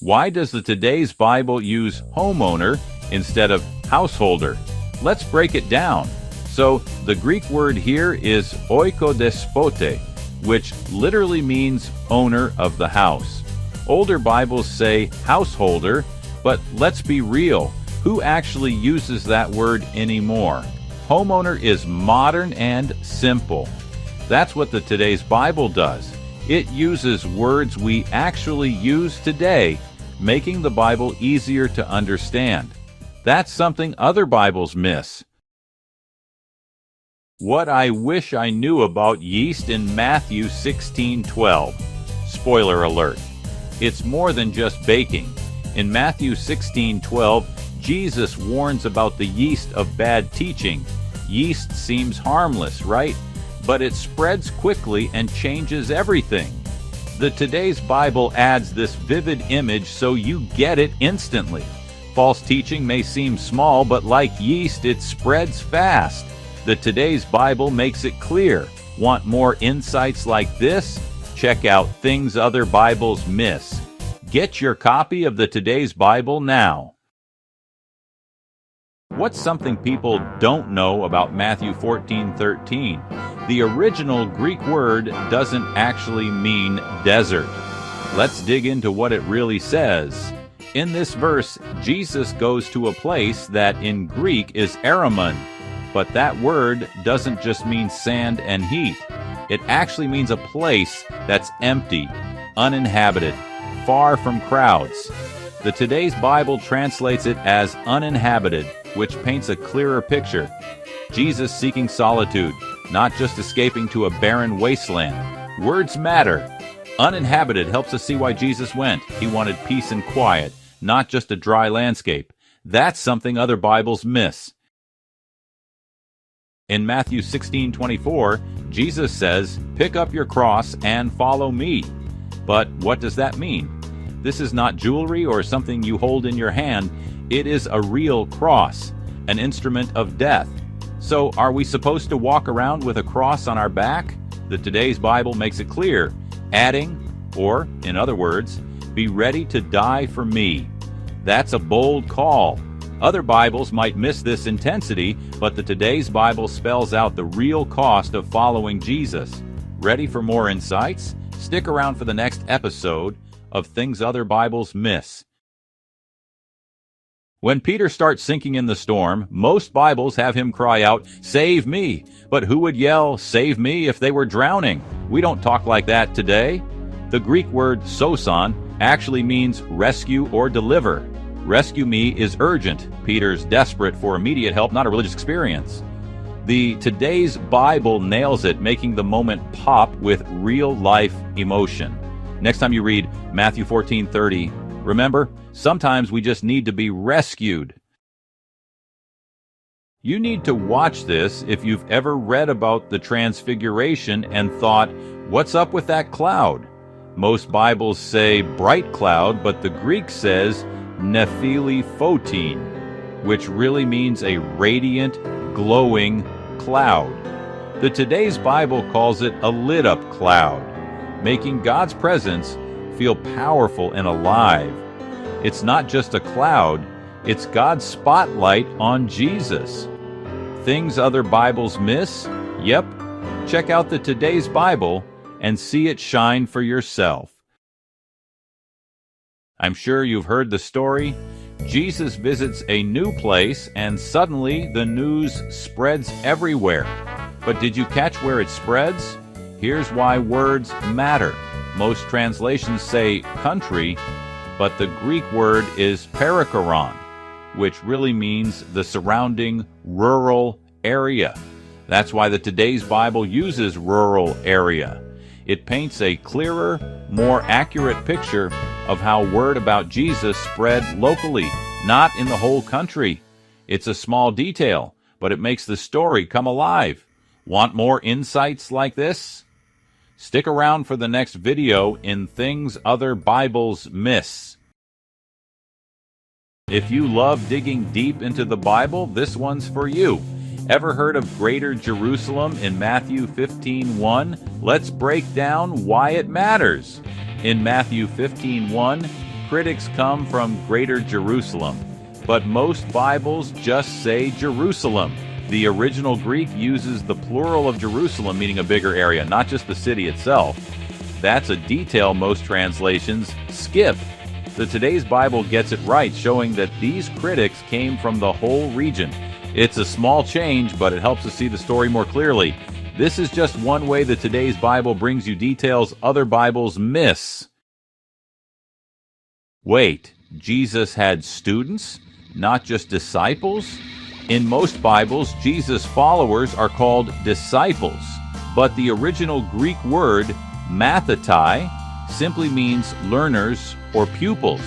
Why does the Today's Bible use homeowner instead of householder? Let's break it down. So, the Greek word here is oikodespote, which literally means owner of the house. Older Bibles say householder, but let's be real. Who actually uses that word anymore? Homeowner is modern and simple. That's what the Today's Bible does. It uses words we actually use today, making the Bible easier to understand. That's something other Bibles miss. What I wish I knew about yeast in Matthew 16:12. Spoiler alert. It's more than just baking. In Matthew 16:12, Jesus warns about the yeast of bad teaching. Yeast seems harmless, right? But it spreads quickly and changes everything. The Today's Bible adds this vivid image so you get it instantly. False teaching may seem small, but like yeast, it spreads fast. The Today's Bible makes it clear. Want more insights like this? Check out Things Other Bibles Miss. Get your copy of the Today's Bible now. What's something people don't know about Matthew 14:13? The original Greek word doesn't actually mean desert. Let's dig into what it really says. In this verse, Jesus goes to a place that in Greek is Aramon, but that word doesn't just mean sand and heat. It actually means a place that's empty, uninhabited, far from crowds. The Today's Bible translates it as uninhabited, which paints a clearer picture. Jesus seeking solitude, not just escaping to a barren wasteland. Words matter. Uninhabited helps us see why Jesus went. He wanted peace and quiet, not just a dry landscape. That's something other Bibles miss. In Matthew 16:24, Jesus says, "Pick up your cross and follow me." But what does that mean? This is not jewelry or something you hold in your hand. It is a real cross, an instrument of death. So, are we supposed to walk around with a cross on our back? The Today's Bible makes it clear, adding, or, in other words, be ready to die for me. That's a bold call. Other Bibles might miss this intensity, but the Today's Bible spells out the real cost of following Jesus. Ready for more insights? Stick around for the next episode of Things Other Bibles Miss. When Peter starts sinking in the storm, most Bibles have him cry out, "Save me!" But who would yell, "Save me," if they were drowning? We don't talk like that today. The Greek word soson actually means rescue or deliver. Rescue me is urgent. Peter's desperate for immediate help, not a religious experience. The Today's Bible nails it, making the moment pop with real-life emotion. Next time you read Matthew 14:30, remember, sometimes we just need to be rescued. You need to watch this if you've ever read about the Transfiguration and thought, what's up with that cloud? Most Bibles say bright cloud, but the Greek says nephili photin, which really means a radiant, glowing cloud. The Today's Bible calls it a lit-up cloud, making God's presence feel powerful and alive. It's not just a cloud, it's God's spotlight on Jesus. Things other Bibles miss? Yep. Check out the Today's Bible and see it shine for yourself. I'm sure you've heard the story. Jesus visits a new place and suddenly the news spreads everywhere. But did you catch where it spreads? Here's why words matter. Most translations say country, but the Greek word is perikoron, which really means the surrounding rural area. That's why the Today's Bible uses rural area. It paints a clearer, more accurate picture of how word about Jesus spread locally, not in the whole country. It's a small detail, but it makes the story come alive. Want more insights like this? Stick around for the next video in Things Other Bibles Miss. If you love digging deep into the Bible, this one's for you. Ever heard of Greater Jerusalem in Matthew 15:1? Let's break down why it matters. In Matthew 15:1, critics come from Greater Jerusalem, but most Bibles just say Jerusalem. The original Greek uses the plural of Jerusalem, meaning a bigger area, not just the city itself. That's a detail most translations skip. The Today's Bible gets it right, showing that these critics came from the whole region. It's a small change, but it helps us see the story more clearly. This is just one way the Today's Bible brings you details other Bibles miss. Wait, Jesus had students, not just disciples? In most Bibles, Jesus' followers are called disciples, but the original Greek word, mathetai, simply means learners or pupils.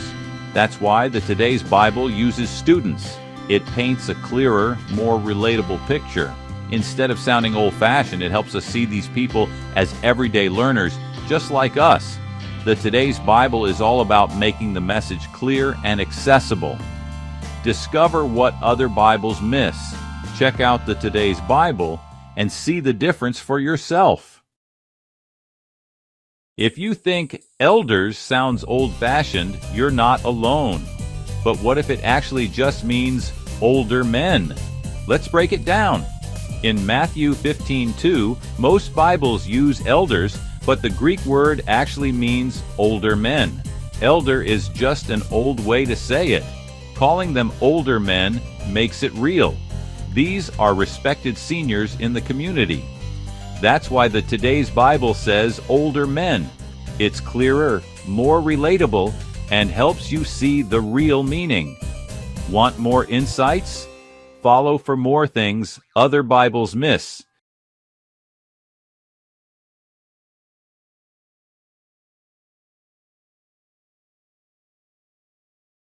That's why the Today's Bible uses students. It paints a clearer, more relatable picture. Instead of sounding old-fashioned, it helps us see these people as everyday learners, just like us. The Today's Bible is all about making the message clear and accessible. Discover what other Bibles miss. Check out the Today's Bible and see the difference for yourself. If you think elders sounds old-fashioned, you're not alone. But what if it actually just means older men? Let's break it down. In Matthew 15:2, most Bibles use elders, but the Greek word actually means older men. Elder is just an old way to say it. Calling them older men makes it real. These are respected seniors in the community. That's why the Today's Bible says older men. It's clearer, more relatable, and helps you see the real meaning. Want more insights? Follow for more things other Bibles miss.